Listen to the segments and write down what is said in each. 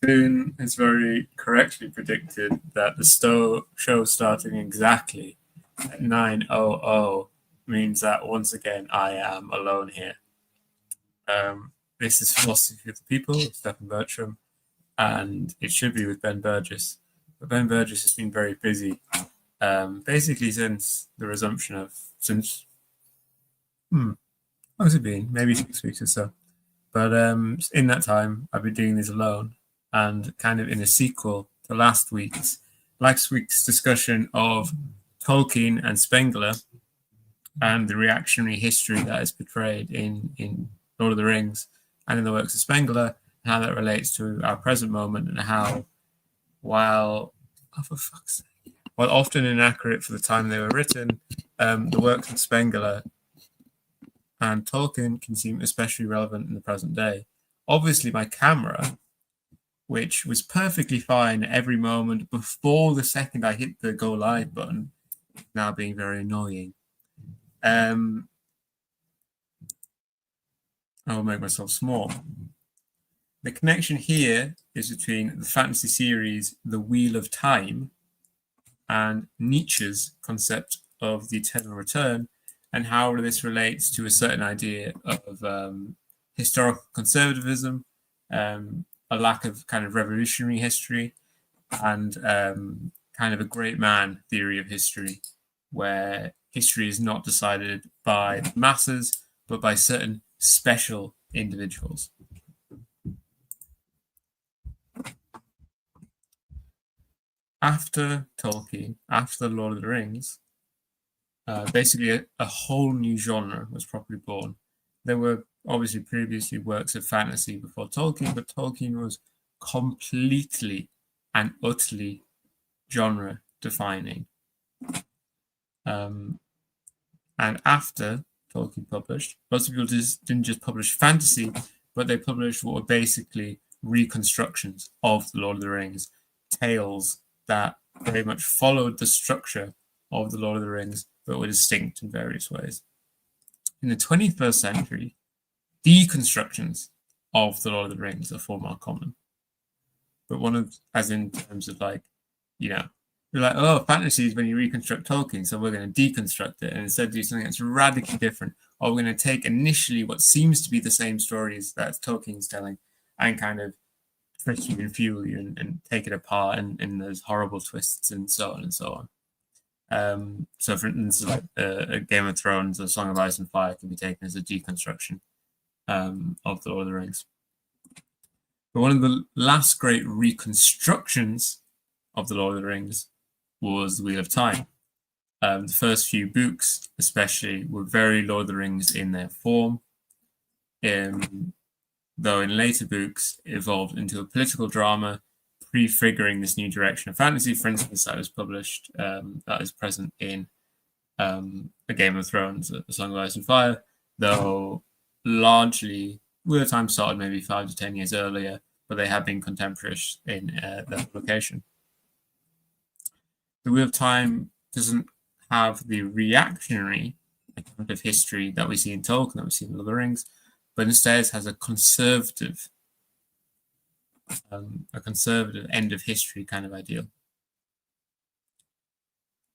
Boone has very correctly predicted that the show starting exactly at 9:00 means that once again I am alone here. This is Philosophy of the People with Stefan Bertram, and it should be with Ben Burgess. But Ben Burgess has been very busy, basically since the resumption of how's it been? Maybe 6 weeks or so. But in that time, I've been doing these alone, and kind of in a sequel to last week's discussion of Tolkien and Spengler and the reactionary history that is portrayed in Lord of the Rings and in the works of Spengler, and how that relates to our present moment, and how, while often inaccurate for the time they were written, the works of Spengler and Tolkien can seem especially relevant in the present day. Obviously, my camera, which was perfectly fine every moment before the second I hit the go live button, is now being very annoying. I will make myself small. The connection here is between the fantasy series The Wheel of Time and Nietzsche's concept of the eternal return, and how this relates to a certain idea of historical conservatism, a lack of kind of revolutionary history, and kind of a great man theory of history, where history is not decided by the masses, but by certain special individuals. After Tolkien, after The Lord of the Rings, basically a whole new genre was properly born. There were obviously previously works of fantasy before Tolkien, but Tolkien was completely and utterly genre defining. And after Tolkien published, lots of people didn't just publish fantasy, but they published what were basically reconstructions of The Lord of the Rings, tales that very much followed the structure of The Lord of the Rings, but were distinct in various ways. In the 21st century, deconstructions of The Lord of the Rings are far more common. But as in terms of you're like, oh, fantasy is when you reconstruct Tolkien, so we're going to deconstruct it and instead do something that's radically different. Or we're going to take initially what seems to be the same stories that Tolkien's telling and kind of trick you and fuel you and take it apart and there's horrible twists and so on and so on. So for instance, like a Game of Thrones or Song of Ice and Fire can be taken as a deconstruction of The Lord of the Rings. But one of the last great reconstructions of The Lord of the Rings was The Wheel of Time. The first few books, especially, were very Lord of the Rings in their form, though in later books it evolved into a political drama, prefiguring this new direction of fantasy. For instance, that was published, that is present in A Game of Thrones, A Song of Ice and Fire, though largely Wheel of Time started maybe 5 to 10 years earlier, but they have been contemporaries in their publication. The Wheel of Time doesn't have the reactionary account of history that we see in Tolkien, that we see in Lord of the Rings, but instead has a conservative end of history kind of ideal.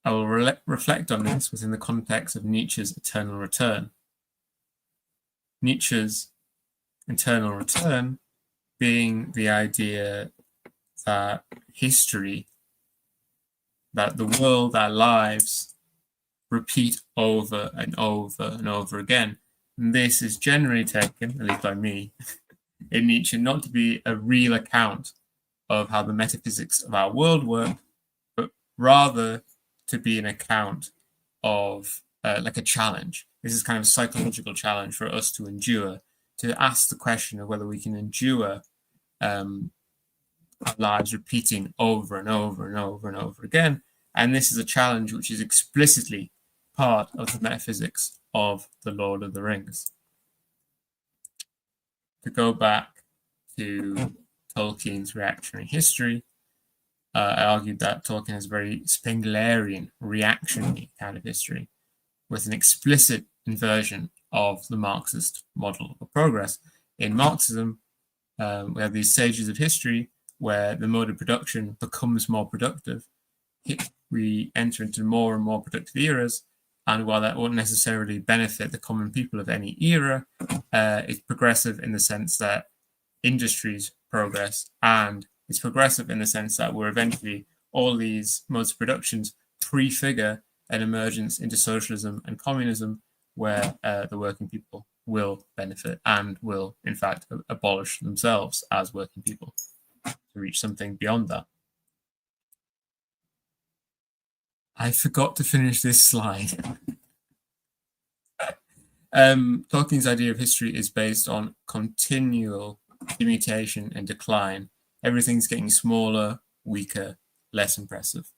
I will reflect on this within the context of Nietzsche's eternal return. Nietzsche's eternal return being the idea that history, that the world, our lives, repeat over and over and over again. And this is generally taken, at least by me, in Nietzsche, not to be a real account of how the metaphysics of our world work, but rather to be an account of like a challenge. This is kind of a psychological challenge for us to endure, to ask the question of whether we can endure our lives repeating over and over and over and over again. And this is a challenge which is explicitly part of the metaphysics of The Lord of the Rings. To go back to Tolkien's reactionary history, I argued that Tolkien has a very Spenglerian, reactionary kind of history, with an explicit inversion of the Marxist model of progress. In Marxism, we have these sages of history where the mode of production becomes more productive, we enter into more and more productive eras. And while that won't necessarily benefit the common people of any era, it's progressive in the sense that industries progress, and it's progressive in the sense that we're eventually, all these modes of productions prefigure an emergence into socialism and communism, where the working people will benefit and will, in fact, abolish themselves as working people to reach something beyond that. I forgot to finish this slide. Tolkien's idea of history is based on continual mutation and decline. Everything's getting smaller, weaker, less impressive.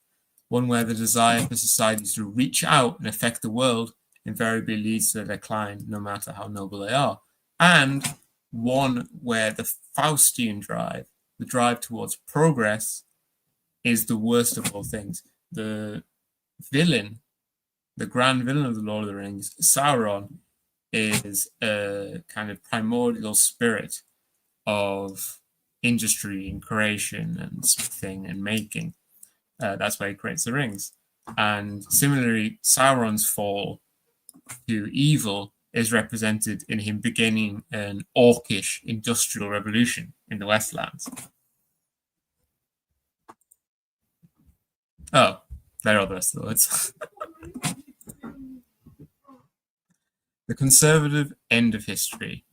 One where the desire for societies to reach out and affect the world invariably leads to their decline, no matter how noble they are. And one where the Faustian drive, the drive towards progress, is the worst of all things. The villain, the grand villain of the Lord of the Rings, Sauron, is a kind of primordial spirit of industry and creation and smithing and making. That's why he creates the rings. And similarly, Sauron's fall to evil is represented in him beginning an orcish industrial revolution in the Westlands. Oh, there are the rest of the words. The conservative end of history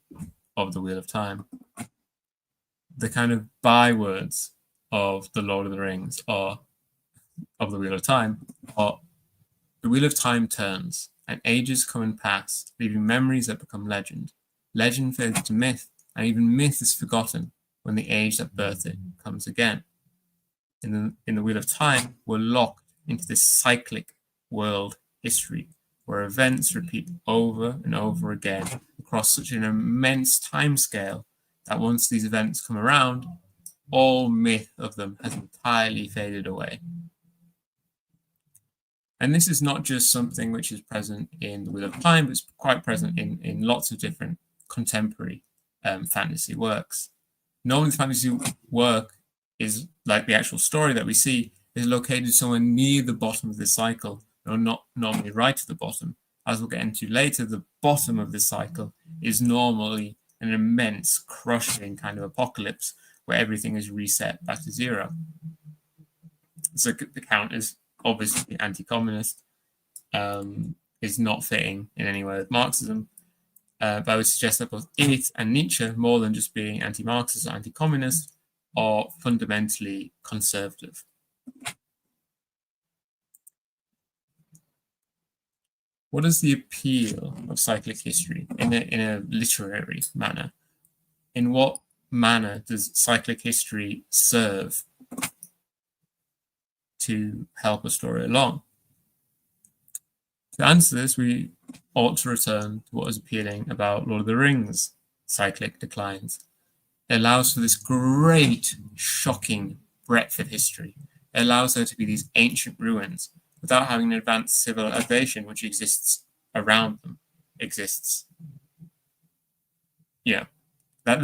of the Wheel of Time. The kind of bywords of the Lord of the Rings, or of the Wheel of Time, are the Wheel of Time turns, and ages come and pass, leaving memories that become legend. Legend fades to myth, and even myth is forgotten when the age that birthed it comes again. In the Wheel of Time, we're locked into this cyclic world history, where events repeat over and over again across such an immense time scale that once these events come around, all myth of them has entirely faded away. And this is not just something which is present in the Wheel of Time, but it's quite present in lots of different contemporary fantasy works. Normally, the fantasy work is like the actual story that we see is located somewhere near the bottom of this cycle, or not normally right at the bottom. As we'll get into later, the bottom of this cycle is normally an immense, crushing kind of apocalypse where everything is reset back to zero. So the count is obviously anti-communist, is not fitting in any way with Marxism, but I would suggest that both it and Nietzsche, more than just being anti-Marxist or anti-communist, are fundamentally conservative. What is the appeal of cyclic history in a literary manner? In what manner does cyclic history serve to help a story along? To answer this, we ought to return to what is appealing about Lord of the Rings' cyclic declines. It allows for this great, shocking breadth of history. It allows there to be these ancient ruins without having an advanced civilization which exists around them. Yeah. That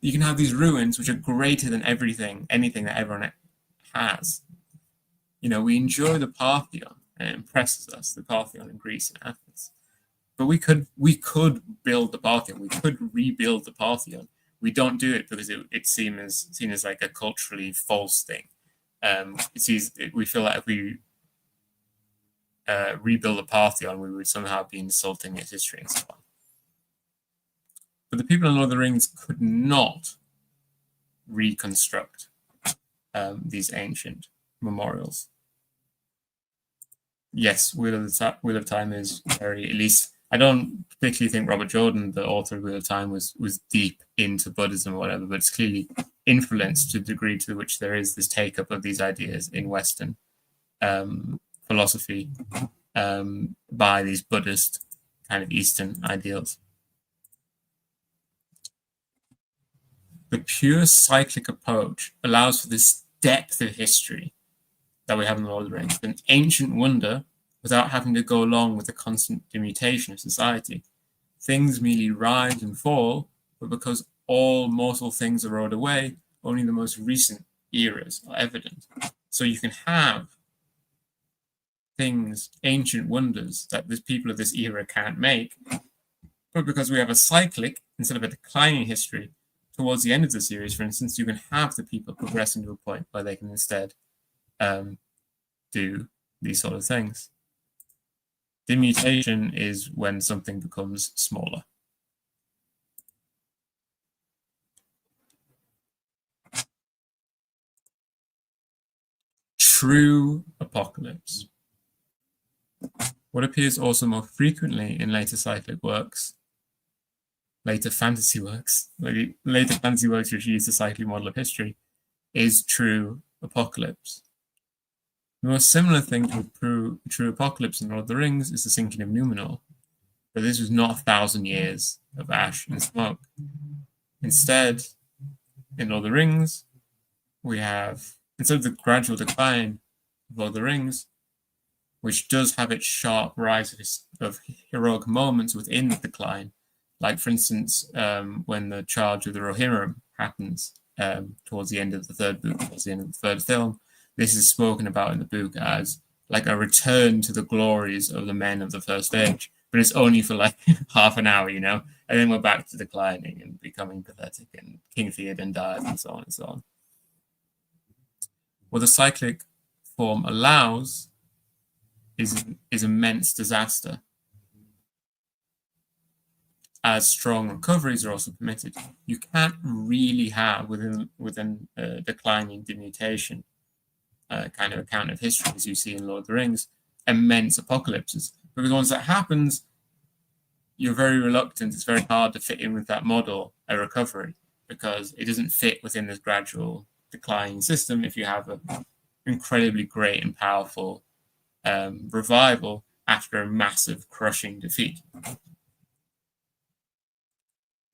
you can have these ruins which are greater than anything that everyone has. You know, we enjoy the Parthenon, and it impresses us, the Parthenon in Greece and Athens. But we could build the Parthenon. We could rebuild the Parthenon. We don't do it because it's seen as like a culturally false thing. We feel like if we rebuild the Parthenon, we would somehow be insulting its history and so on. But the people in Lord of the Rings could not reconstruct these ancient memorials. Yes, Wheel of Time is very, at least, I don't particularly think Robert Jordan, the author of Wheel of Time, was deep into Buddhism or whatever, but it's clearly influenced to the degree to which there is this take-up of these ideas in Western philosophy by these Buddhist kind of Eastern ideals. The pure cyclic approach allows for this depth of history that we have in the Lord of the Rings, an ancient wonder without having to go along with the constant demutation of society. Things merely rise and fall, but because all mortal things erode away, only the most recent eras are evident. So you can have things, ancient wonders that the people of this era can't make, but because we have a cyclic instead of a declining history, towards the end of the series, for instance, you can have the people progressing to a point where they can instead do these sort of things. Demutation is when something becomes smaller. True apocalypse. What appears also more frequently in later cyclic works, later fantasy works which use the cyclic model of history, is true apocalypse. The most similar thing to true apocalypse in Lord of the Rings is the sinking of Numenor, but this was not 1,000 years of ash and smoke. Instead, in Lord of the Rings, we have, instead of the gradual decline of Lord of the Rings, which does have its sharp rise of heroic moments within the decline, like, for instance, when the charge of the Rohirrim happens towards the end of the third book, towards the end of the third film. This is spoken about in the book as like a return to the glories of the men of the First Age, but it's only for like half an hour, and then we're back to declining and becoming pathetic, and King Theoden dies, and so on and so on. What the cyclic form allows is immense disaster, as strong recoveries are also permitted. You can't really have within a declining demutation kind of account of history, as you see in Lord of the Rings, immense apocalypses. Because once that happens, you're very reluctant. It's very hard to fit in with that model a recovery, because it doesn't fit within this gradual declining system if you have an incredibly great and powerful revival after a massive crushing defeat.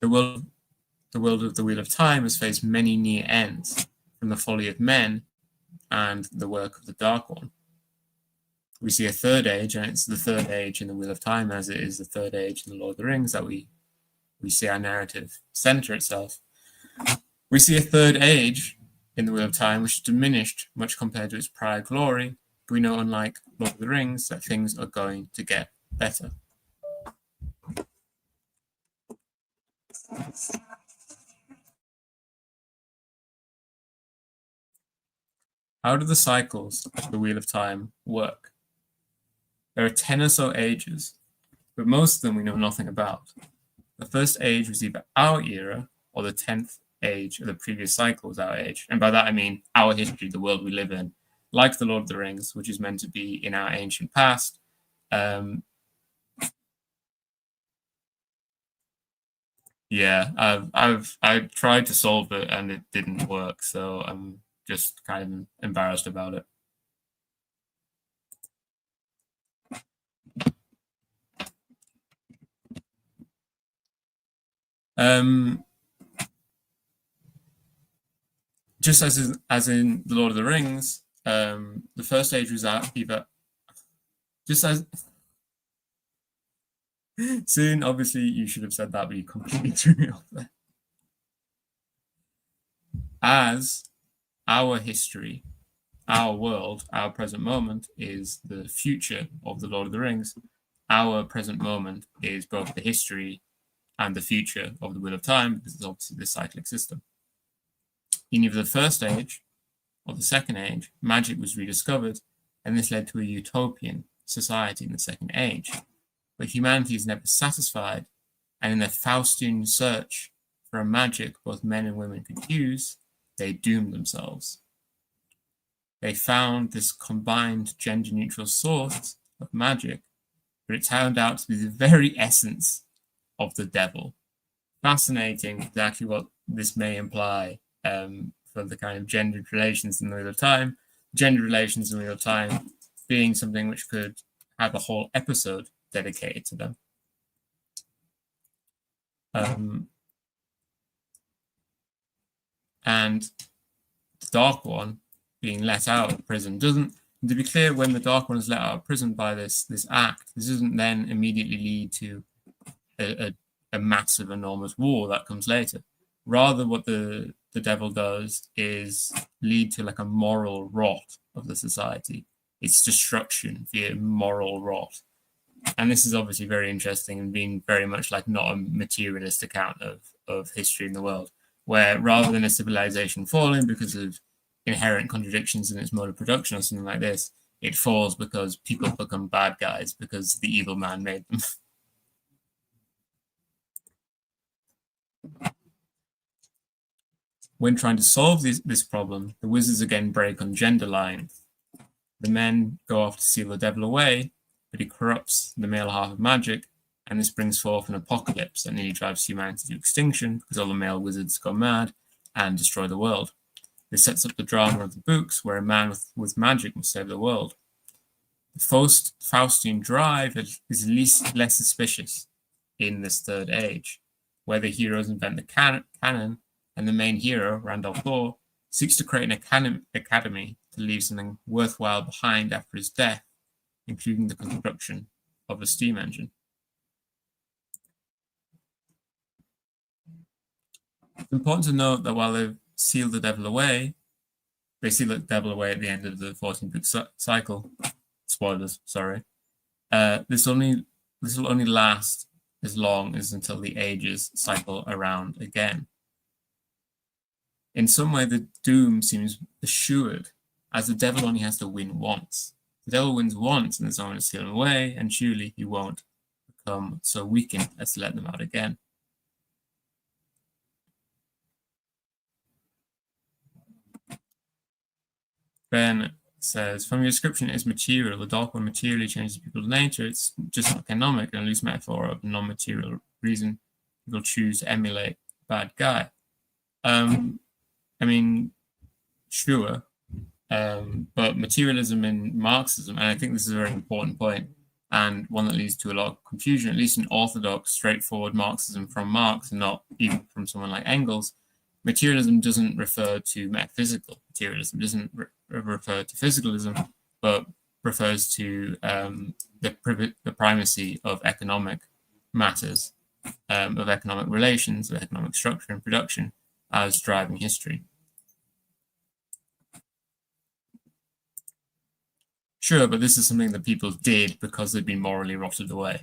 The world of the Wheel of Time has faced many near ends, from the folly of men and the work of the Dark One. We see a third age, and it's the third age in the Wheel of Time as it is the third age in the Lord of the Rings that we see our narrative center itself. We see a third age in the Wheel of Time which is diminished much compared to its prior glory, but we know, unlike Lord of the Rings, that things are going to get better. How do the cycles of the Wheel of Time work? There are 10 or so ages, but most of them we know nothing about. The first age was either our era or the 10th age of the previous cycle was our age. And by that I mean our history, the world we live in, like the Lord of the Rings, which is meant to be in our ancient past. Yeah, I've tried to solve it and it didn't work, so I'm just kind of embarrassed about it. Just as in the Lord of the Rings, the first age was either just as soon. Obviously, you should have said that, but you completely threw me off there. As our history, our world, our present moment is the future of the Lord of the Rings. Our present moment is both the history and the future of the Wheel of Time, because it's obviously the cyclic system. In either the first age or the second age, magic was rediscovered, and this led to a utopian society in the second age. But humanity is never satisfied, and in their Faustian search for a magic both men and women could use, they doomed themselves. They found this combined gender-neutral source of magic, but it turned out to be the very essence of the devil. Fascinating, exactly what this may imply for the kind of gendered relations in the Wheel of Time. Gendered relations in the Wheel of Time being something which could have a whole episode dedicated to them. And the Dark One being let out of prison doesn't, and to be clear, when the Dark One is let out of prison by this act, this doesn't then immediately lead to a massive, enormous war that comes later. Rather, what the the devil does is lead to like a moral rot of the society. It's destruction via moral rot. And this is obviously very interesting and being very much like not a materialist account of history in the world, where rather than a civilization falling because of inherent contradictions in its mode of production or something like this, it falls because people become bad guys because the evil man made them. When trying to solve this problem, the wizards again break on gender lines. The men go off to seal the devil away, but he corrupts the male half of magic, and this brings forth an apocalypse that nearly drives humanity to extinction because all the male wizards go mad and destroy the world. This sets up the drama of the books where a man with magic must save the world. The Faustian drive is less suspicious in this third age, where the heroes invent the canon, and the main hero, Randolph Thor, seeks to create an academy to leave something worthwhile behind after his death, including the construction of a steam engine. It's important to note that while they seal the devil away at the end of the 14-book cycle. Spoilers, sorry. This will only last as long as until the ages cycle around again. In some way, the doom seems assured, as the devil only has to win once. The devil wins once, and there's no one to seal him away, and surely he won't become so weakened as to let them out again. Ben says, from your description, it is material. The dark one materially changes people's nature. It's just not economic and a loose metaphor of a non-material reason people choose to emulate bad guy. I mean, sure, but materialism in Marxism, and I think this is a very important point, and one that leads to a lot of confusion, at least in orthodox, straightforward Marxism from Marx, and not even from someone like Engels. Materialism doesn't refer to metaphysical. Materialism doesn't refer to physicalism, but refers to the primacy of economic matters, of economic relations, of economic structure and production as driving history. Sure, but this is something that people did because they'd been morally rotted away.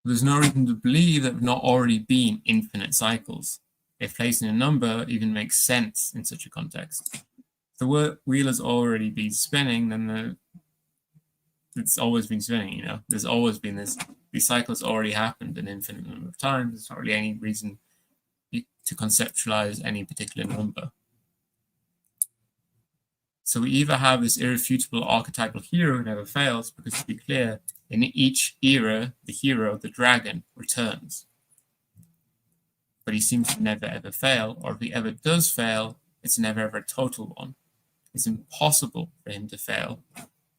There's no reason to believe that there have not already been infinite cycles. If placing a number even makes sense in such a context. If the wheel has already been spinning, then it's always been spinning, you know. There's always been these cycles already happened an infinite number of times. There's not really any reason to conceptualize any particular number. So we either have this irrefutable archetypal hero who never fails, because to be clear, in each era, the hero, the dragon, returns. But he seems to never ever fail, or if he ever does fail, it's never ever a total one. It's impossible for him to fail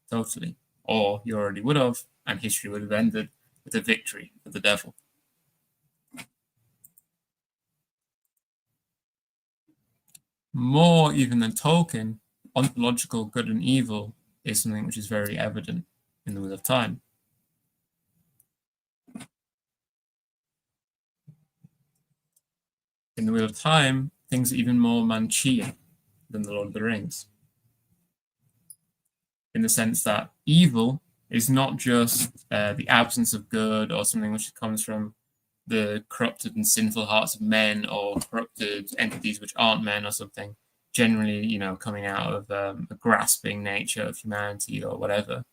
totally, or he already would have, and history would have ended with a victory for the devil. More even than Tolkien, ontological good and evil is something which is very evident in the Wheel of Time. In the Wheel of Time, things are even more Manchean than the Lord of the Rings. In the sense that evil is not just the absence of good or something which comes from the corrupted and sinful hearts of men or corrupted entities which aren't men or something, generally, you know, coming out of a grasping nature of humanity or whatever.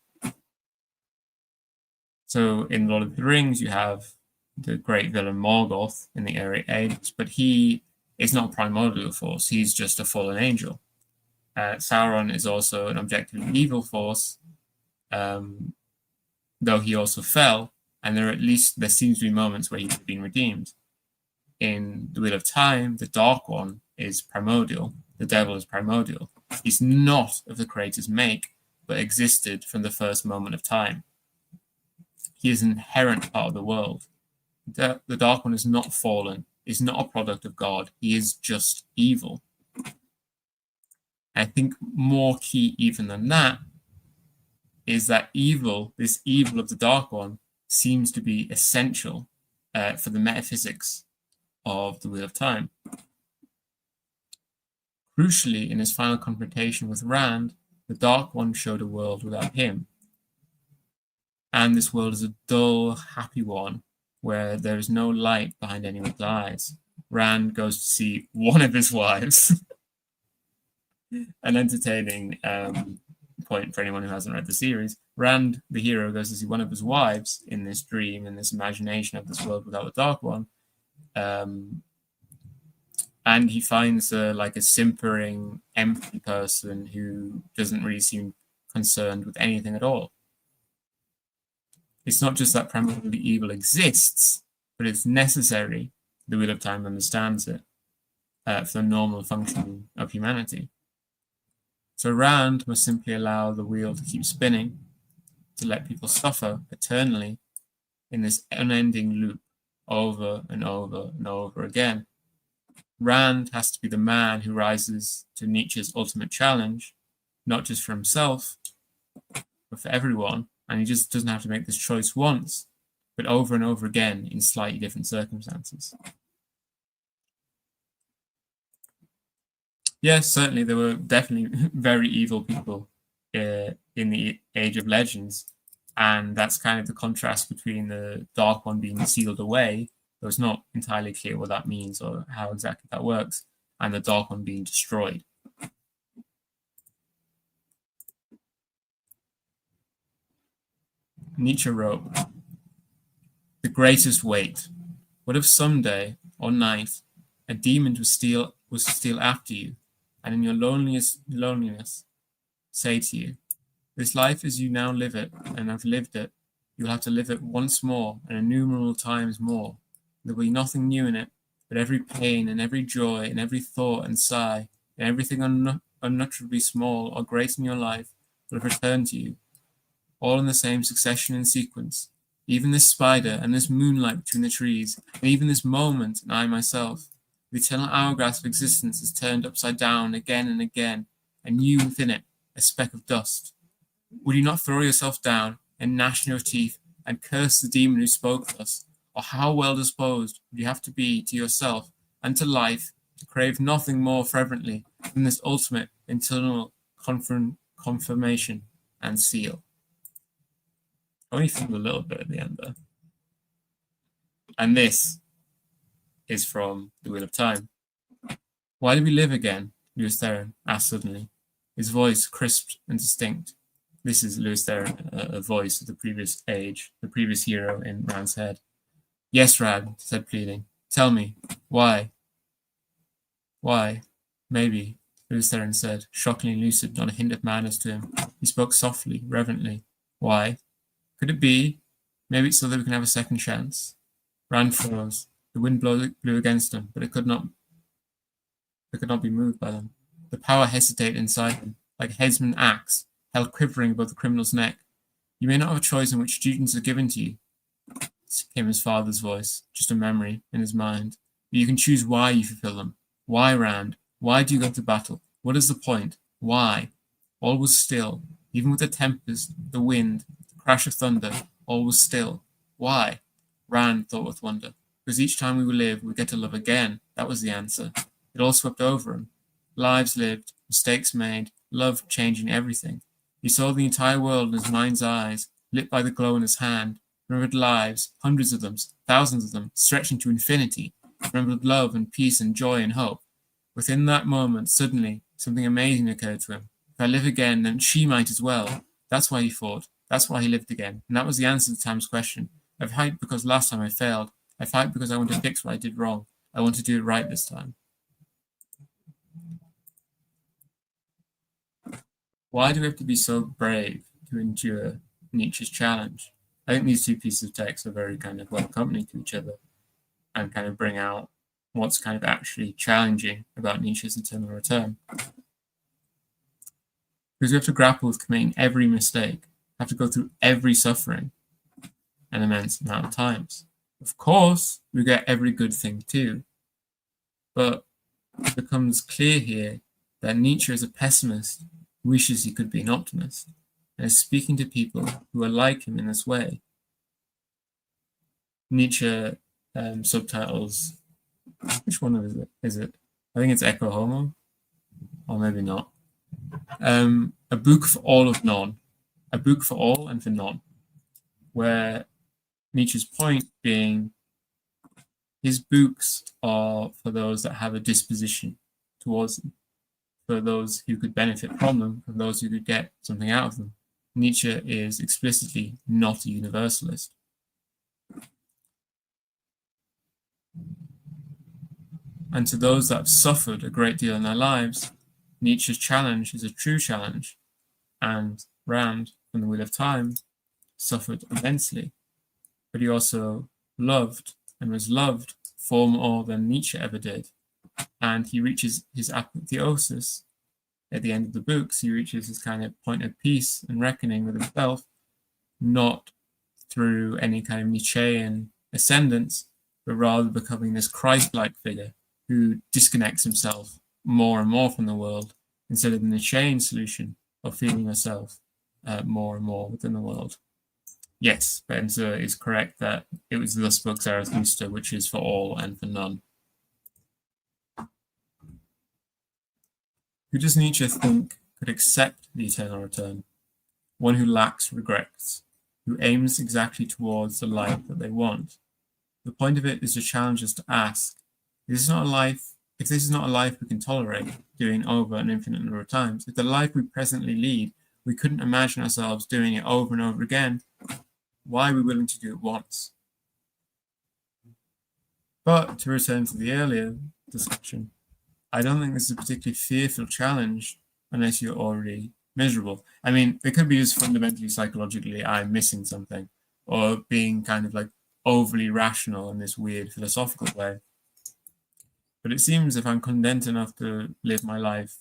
So in Lord of the Rings, you have the great villain Morgoth in the early ages, but he is not a primordial force. He's just a fallen angel. Sauron is also an objectively evil force, though he also fell, and there seems to be moments where he's been redeemed. In the Wheel of Time, the Dark One is primordial. The devil is primordial. He's not of the Creator's make, but existed from the first moment of time. He is an inherent part of the world. The Dark One is not fallen, is not a product of God. He is just evil. I think more key even than that is that evil, this evil of the Dark One, seems to be essential for the metaphysics of the Wheel of Time. Crucially, in his final confrontation with Rand, the Dark One showed a world without him. And this world is a dull, happy one, where there is no light behind anyone's eyes. Rand goes to see one of his wives. An entertaining point for anyone who hasn't read the series. Rand, the hero, goes to see one of his wives in this dream, in this imagination of this world without the Dark One. And he finds like a simpering, empty person who doesn't really seem concerned with anything at all. It's not just that primarily evil exists, but it's necessary. The Wheel of Time understands it for the normal functioning of humanity. So Rand must simply allow the wheel to keep spinning, to let people suffer eternally in this unending loop over and over and over again. Rand has to be the man who rises to Nietzsche's ultimate challenge, not just for himself, but for everyone. And he just doesn't have to make this choice once, but over and over again in slightly different circumstances. Yes, certainly there were definitely very evil people in the Age of Legends, and that's kind of the contrast between the Dark One being sealed away, though it's not entirely clear what that means or how exactly that works, and the Dark One being destroyed. Nietzsche wrote, "The greatest weight. What if someday or night a demon was to steal after you, and in your loneliness say to you, this life as you now live it and have lived it, you'll have to live it once more and innumerable times more. There will be nothing new in it, but every pain and every joy and every thought and sigh and everything unutterably small or great in your life will have returned to you, all in the same succession and sequence. Even this spider and this moonlight between the trees, and even this moment and I myself, the eternal hourglass of existence is turned upside down again and again, and you within it, a speck of dust. Would you not throw yourself down and gnash your teeth and curse the demon who spoke thus? Or how well disposed would you have to be to yourself and to life to crave nothing more fervently than this ultimate internal confirmation and seal?" Only feel a little bit at the end there. And this is from The Wheel of Time. "Why do we live again?" Lewis Theron asked suddenly, his voice crisp and distinct. This is Lewis Theron, a voice of the previous age, the previous hero in Rand's head. "Yes, Rand," said pleading. "Tell me, why?" "Why? Maybe," Lewis Theron said, shockingly lucid, not a hint of madness to him. He spoke softly, reverently. "Why? Could it be? Maybe it's so that we can have a second chance." Rand froze. The wind blew against him, but it could not be moved by them. The power hesitated inside him, like a headsman's axe, held quivering above the criminal's neck. "You may not have a choice in which duties are given to you," came his father's voice, just a memory in his mind. "But you can choose why you fulfill them. Why, Rand? Why do you go to battle? What is the point? Why?" All was still, even with the tempest, the wind, the crash of thunder, all was still. Why? Rand thought with wonder. Because each time we live, we get to love again. That was the answer. It all swept over him. Lives lived, mistakes made, love changing everything. He saw the entire world in his mind's eyes, lit by the glow in his hand. Remembered lives, hundreds of them, thousands of them, stretching to infinity. Remembered love and peace and joy and hope. Within that moment, suddenly, something amazing occurred to him. If I live again, then she might as well. That's why he fought. That's why he lived again. And that was the answer to Tam's question. I fight because last time I failed. I fight because I want to fix what I did wrong. I want to do it right this time. Why do we have to be so brave to endure Nietzsche's challenge? I think these two pieces of text are very kind of well accompanied to each other and kind of bring out what's kind of actually challenging about Nietzsche's eternal return. Because we have to grapple with committing every mistake, have to go through every suffering an immense amount of times. Of course, we get every good thing too, but it becomes clear here that Nietzsche is a pessimist who wishes he could be an optimist, and is speaking to people who are like him in this way. Nietzsche subtitles, which one is it? I think it's Echo Homo, or maybe not. A book for all of none, a book for all and for none, where Nietzsche's point being his books are for those that have a disposition towards them, for those who could benefit from them, for those who could get something out of them. Nietzsche is explicitly not a universalist. And to those that have suffered a great deal in their lives, Nietzsche's challenge is a true challenge. And Rand, from The Wheel of Time, suffered immensely. But he also loved and was loved far more than Nietzsche ever did. And he reaches his apotheosis at the end of the books. He reaches his kind of point of peace and reckoning with himself, not through any kind of Nietzschean ascendance, but rather becoming this Christ-like figure who disconnects himself more and more from the world instead of the Nietzschean solution of feeling yourself more and more within the world. Yes, Benzer is correct that it was thus spoke Zarathustra, which is for all and for none. Who does Nietzsche think could accept the eternal return? One who lacks regrets, who aims exactly towards the life that they want. The point of it is to challenge us to ask, if this is not a life we can tolerate doing over an infinite number of times, if the life we presently lead, we couldn't imagine ourselves doing it over and over again, why are we willing to do it once? But to return to the earlier discussion, I don't think this is a particularly fearful challenge unless you're already miserable. I mean, it could be just fundamentally psychologically, I'm missing something, or being kind of like overly rational in this weird philosophical way. But it seems if I'm content enough to live my life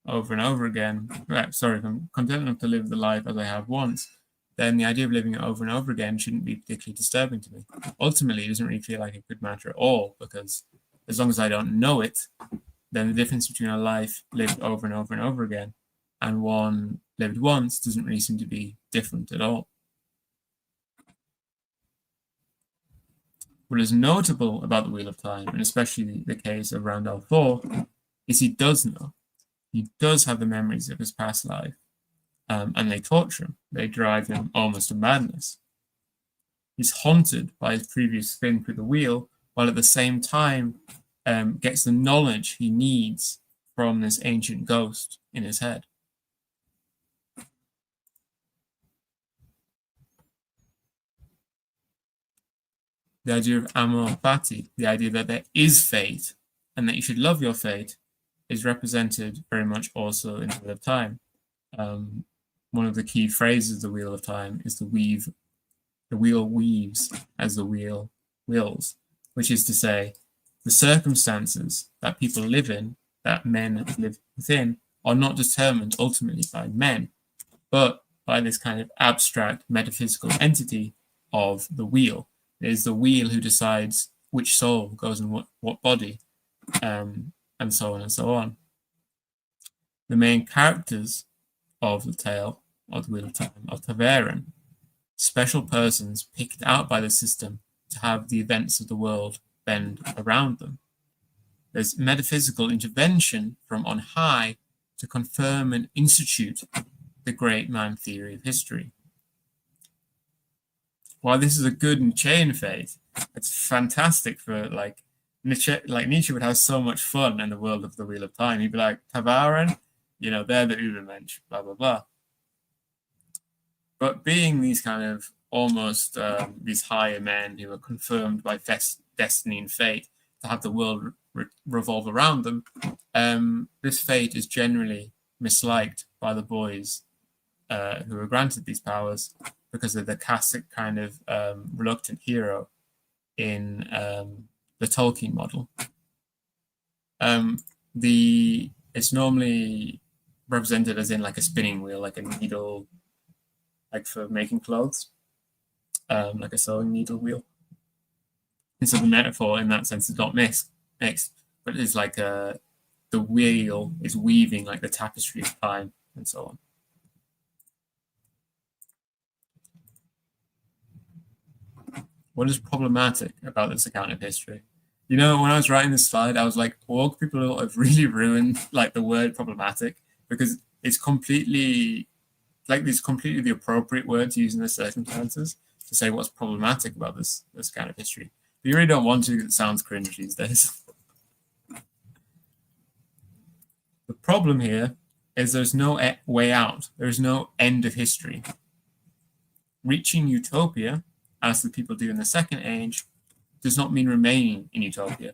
over and over again, if I'm content enough to live the life as I have once, then the idea of living it over and over again shouldn't be particularly disturbing to me. Ultimately, it doesn't really feel like it could matter at all, because as long as I don't know it, then the difference between a life lived over and over and over again and one lived once doesn't really seem to be different at all. What is notable about the Wheel of Time, and especially the case of Randall IV, is he does know. He does have the memories of his past life, and they torture him. They drive him almost to madness. He's haunted by his previous spin through the wheel, while at the same time gets the knowledge he needs from this ancient ghost in his head. The idea of Amor Fati, the idea that there is fate and that you should love your fate, is represented very much also in the Wheel of Time. One of the key phrases of the Wheel of Time is the wheel weaves as the wheel wills, which is to say, the circumstances that people live in, that men live within, are not determined ultimately by men, but by this kind of abstract metaphysical entity of the wheel. It is the wheel who decides which soul goes in what body, and so on and so on. The main characters of the tale of the Wheel of Time are Taveran, special persons picked out by the system to have the events of the world bend around them. There's metaphysical intervention from on high to confirm and institute the great man theory of history. While this is a good Nietzschean fate, it's fantastic for Nietzsche would have so much fun in the world of the Wheel of Time. He'd be like, Taveran, they're the Übermensch, blah, blah, blah. But being these kind of almost these higher men who are confirmed by destiny and fate to have the world revolve around them, this fate is generally misliked by the boys who are granted these powers because of the classic kind of reluctant hero in the Tolkien model. It's normally represented as in like a spinning wheel, like a needle, like for making clothes, like a sewing needle wheel. And so the metaphor in that sense is not mixed, but it's like the wheel is weaving like the tapestry of time and so on. what is problematic about this account of history? You know, when I was writing this slide, I was like, well, people have really ruined like the word problematic, because it's completely the appropriate word to use in the circumstances to say what's problematic about this kind of history. But you really don't want to, because it sounds cringe these days. The problem here is there's no way out. There's no end of history. Reaching utopia, as the people do in the Second Age, does not mean remaining in utopia.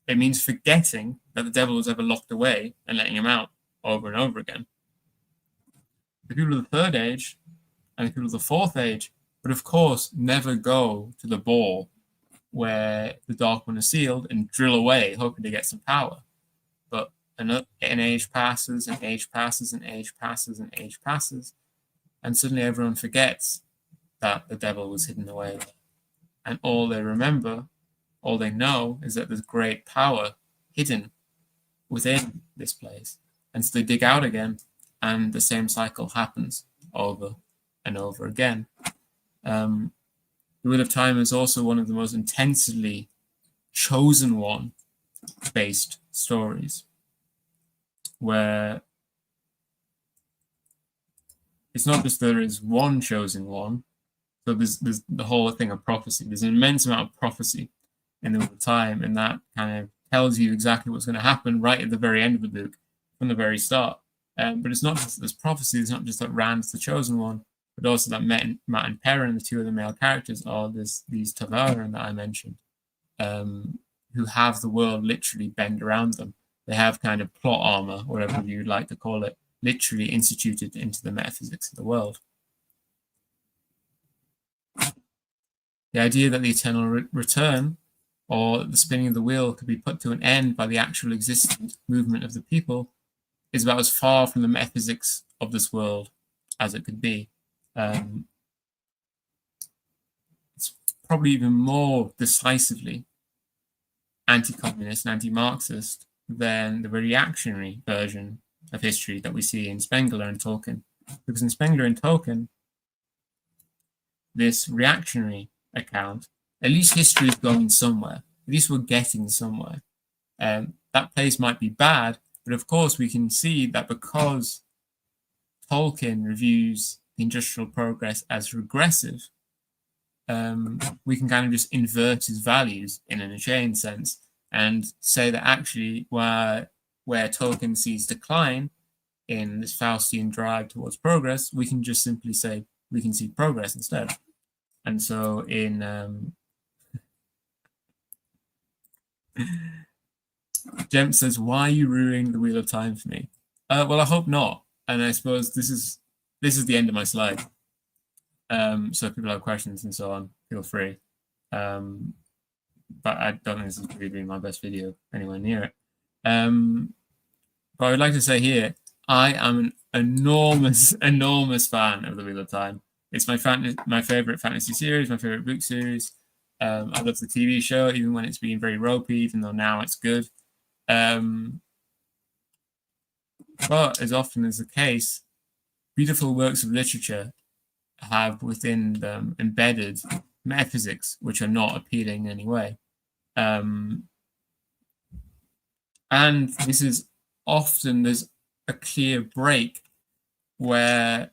It means forgetting that the devil was ever locked away and letting him out over and over again. The people of the Third Age and the people of the Fourth Age would, of course, never go to the ball where the Dark One is sealed and drill away, hoping to get some power. But an age passes, and age passes, and age passes, and age passes, and suddenly everyone forgets that the devil was hidden away. And all they remember, all they know, is that there's great power hidden within this place. And so they dig out again, and the same cycle happens over and over again. The Wheel of Time is also one of the most intensely chosen one based stories, where it's not just there is one chosen one. So there's the whole thing of prophecy. There's an immense amount of prophecy in the Wheel of Time, and that kind of tells you exactly what's going to happen right at the very end of the book, from the very start. But it's not just this prophecy. It's not just that Rand's the chosen one, but also that Matt and Perrin, the two of the male characters, are these Tavaran that I mentioned, who have the world literally bend around them. They have kind of plot armor, whatever you'd like to call it, literally instituted into the metaphysics of the world. The idea that the eternal return, or the spinning of the wheel, could be put to an end by the actual existent movement of the people is about as far from the metaphysics of this world as it could be. It's probably even more decisively anti-communist and anti-Marxist than the reactionary version of history that we see in Spengler and Tolkien. Because in Spengler and Tolkien, this reactionary account, at least history is going somewhere. At least we're getting somewhere. That place might be bad, but of course we can see that because Tolkien reviews the industrial progress as regressive, we can kind of just invert his values in an unchained sense and say that actually where Tolkien sees decline in this Faustian drive towards progress, we can just simply say we can see progress instead. And so in Jem says, why are you ruining the Wheel of Time for me? Well, I hope not. And I suppose this is the end of my slide. So if people have questions and so on, feel free. But I don't think this is really my best video anywhere near it. But I would like to say here, I am an enormous fan of the Wheel of Time. It's my favorite fantasy series, my favorite book series. I love the TV show, even when it's been very ropey, even though now it's good. But as often is the case, beautiful works of literature have within them embedded metaphysics which are not appealing in any way. And this is often, there's a clear break where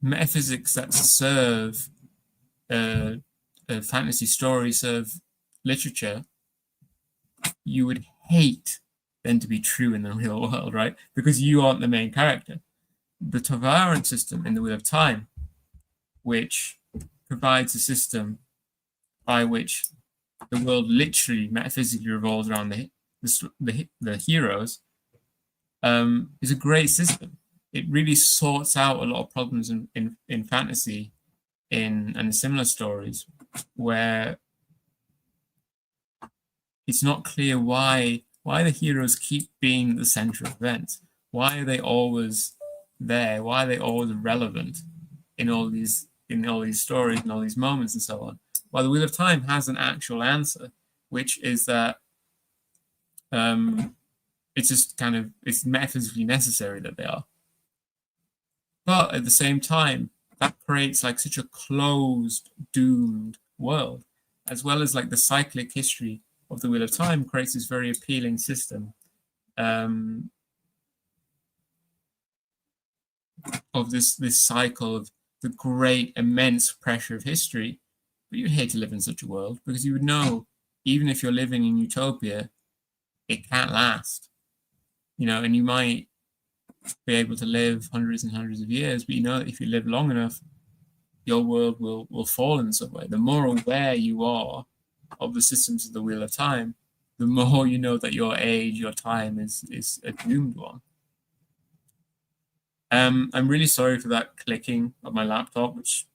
metaphysics that serve a fantasy story, serve literature, you would hate them to be true in the real world, right? Because you aren't the main character. The Tavaran system in the Wheel of Time, which provides a system by which the world literally metaphysically revolves around the heroes, is a great system. It really sorts out a lot of problems in fantasy and similar stories where it's not clear why the heroes keep being the center of events. Why are they always there? Why are they always relevant in all these stories and all these moments and so on? Well, the Wheel of Time has an actual answer, which is that it's just it's metaphysically necessary that they are. But at the same time, that creates like such a closed, doomed world, as well as like the cyclic history of the Wheel of Time creates this very appealing system of this cycle of the great immense pressure of history. But you'd hate to live in such a world because you would know, even if you're living in utopia, it can't last. And you might be able to live hundreds and hundreds of years, but if you live long enough, your world will fall in some way. The more aware you are of the systems of the Wheel of Time, the more you know that your age, your time is a doomed one. I'm really sorry for that clicking of my laptop, which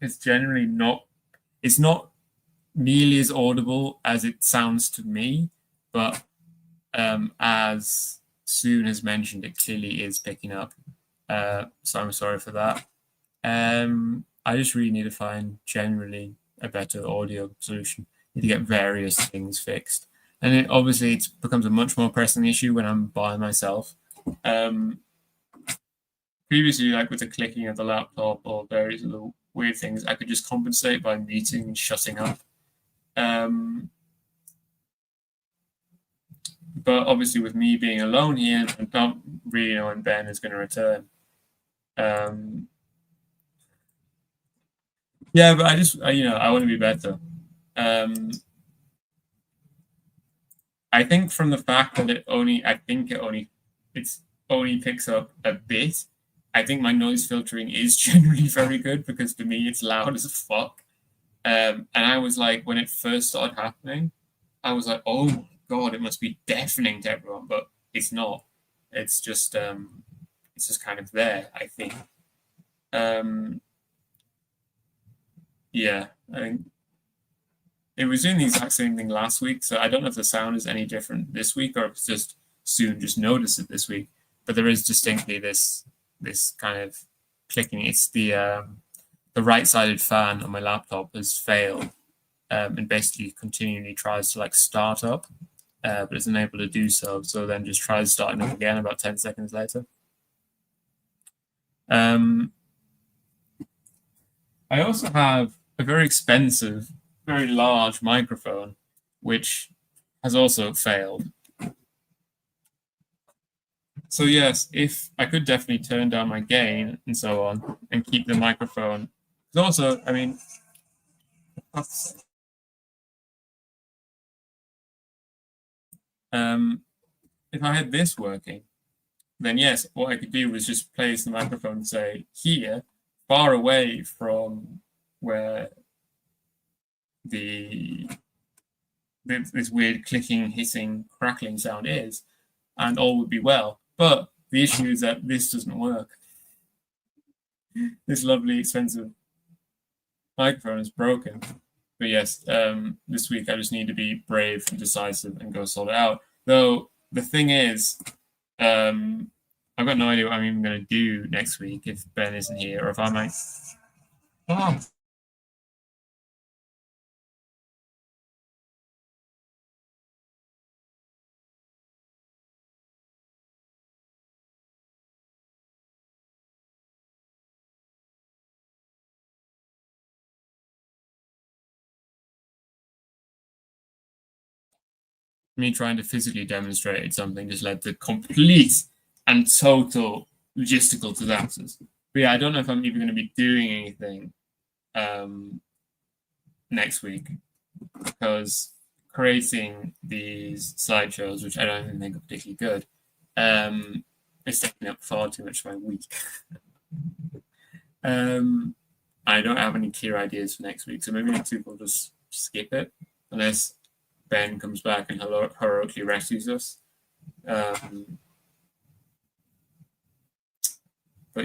is generally it's not nearly as audible as it sounds to me, but as Soon has mentioned, it clearly is picking up. So I'm sorry for that. I just really need to find generally a better audio solution. Need to get various things fixed. And obviously it becomes a much more pressing issue when I'm by myself. Previously, like with the clicking of the laptop or various little weird things, I could just compensate by muting and shutting up. But obviously with me being alone here, I don't really know when Ben is going to return. Yeah, but I want to be better. I think from the fact that it only picks up a bit, I think my noise filtering is generally very good because for me it's loud as fuck. And I was like, when it first started happening, I was like, oh my god, it must be deafening to everyone, but it's not. It's just kind of there, I think. Yeah, I think it was doing the exact same thing last week, so I don't know if the sound is any different this week or if it's just Soon just noticed it this week. But there is distinctly this kind of clicking. It's the right-sided fan on my laptop has failed and basically continually tries to like start up, but it's unable to do so. So then just tries starting up again about 10 seconds later. I also have a very expensive, very large microphone, which has also failed. So yes, if I could definitely turn down my gain and so on and keep the microphone. But also, I mean, if I had this working, then yes, what I could do was just place the microphone and say here, far away from where this weird clicking, hissing, crackling sound is, and all would be well. But the issue is that this doesn't work. This lovely, expensive microphone is broken. But yes, this week I just need to be brave and decisive and go sort it out. Though the thing is, I've got no idea what I'm even going to do next week if Ben isn't here, or if I might. Oh. Me trying to physically demonstrate something just led to complete and total logistical disasters. But yeah, I don't know if I'm even going to be doing anything next week because creating these slideshows, which I don't even think are particularly good, is taking up far too much of my week. I don't have any clear ideas for next week, so maybe next week we'll just skip it unless Ben comes back and heroically rescues us. But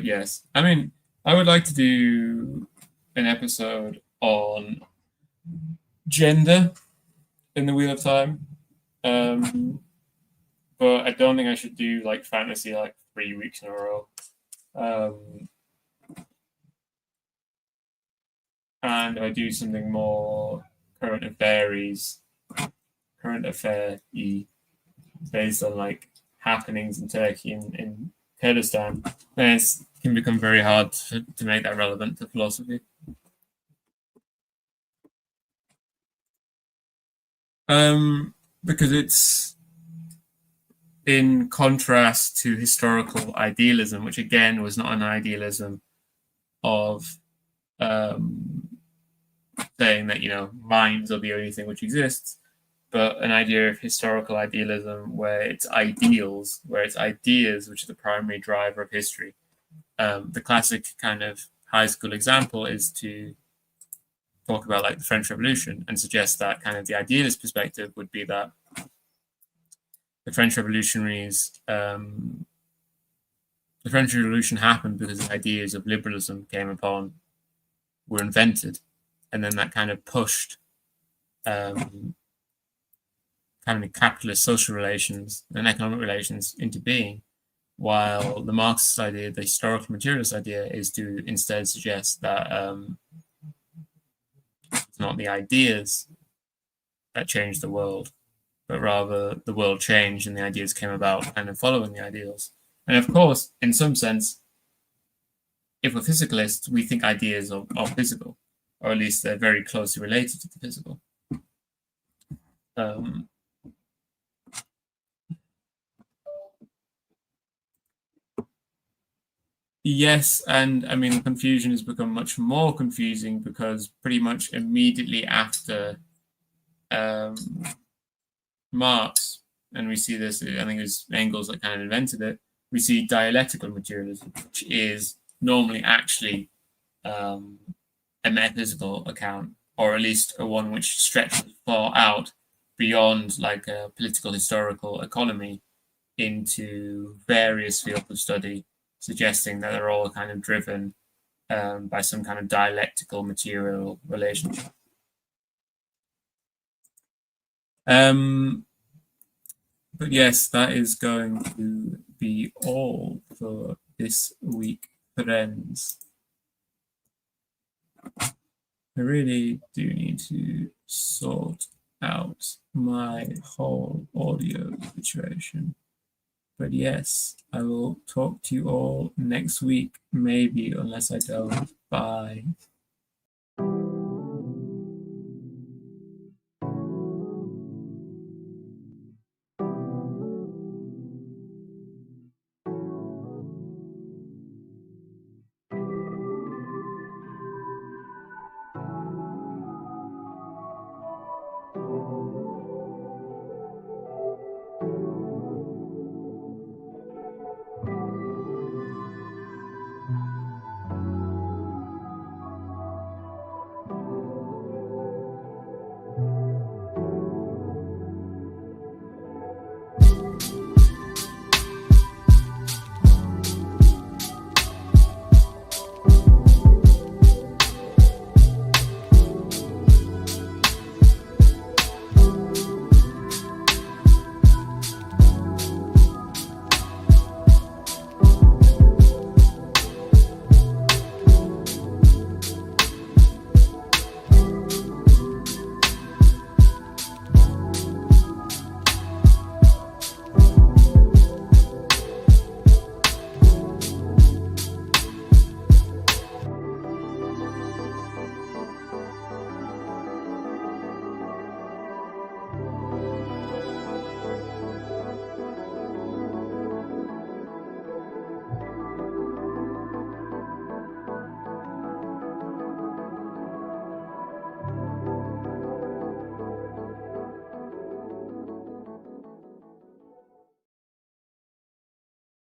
yes, I mean, I would like to do an episode on gender in the Wheel of Time. But I don't think I should do like fantasy like 3 weeks in a row. And I do something more current affair-y, based on like happenings in Turkey and in Kurdistan, then it can become very hard to make that relevant to philosophy. Because it's in contrast to historical idealism, which again was not an idealism of saying that, minds are the only thing which exists, but an idea of historical idealism where it's ideals, where it's ideas which are the primary driver of history. The classic kind of high school example is to talk about like the French Revolution and suggest that kind of the idealist perspective would be that the French revolutionaries, the French Revolution happened because the ideas of liberalism were invented, and then that kind of pushed kind of capitalist social relations and economic relations into being, while the Marxist idea, the historical materialist idea, is to instead suggest that it's not the ideas that changed the world, but rather the world changed and the ideas came about kind of following the ideals. And of course, in some sense, if we're physicalists, we think ideas are physical, or at least they're very closely related to the physical. Yes, and I mean, confusion has become much more confusing because pretty much immediately after Marx, and we see this, I think it was Engels that kind of invented it, we see dialectical materialism, which is normally actually a metaphysical account, or at least a one which stretches far out beyond like a political historical economy into various fields of study, suggesting that they're all kind of driven by some kind of dialectical material relationship. But yes, that is going to be all for this week, friends. I really do need to sort out my whole audio situation. But yes, I will talk to you all next week, maybe, unless I don't. Bye.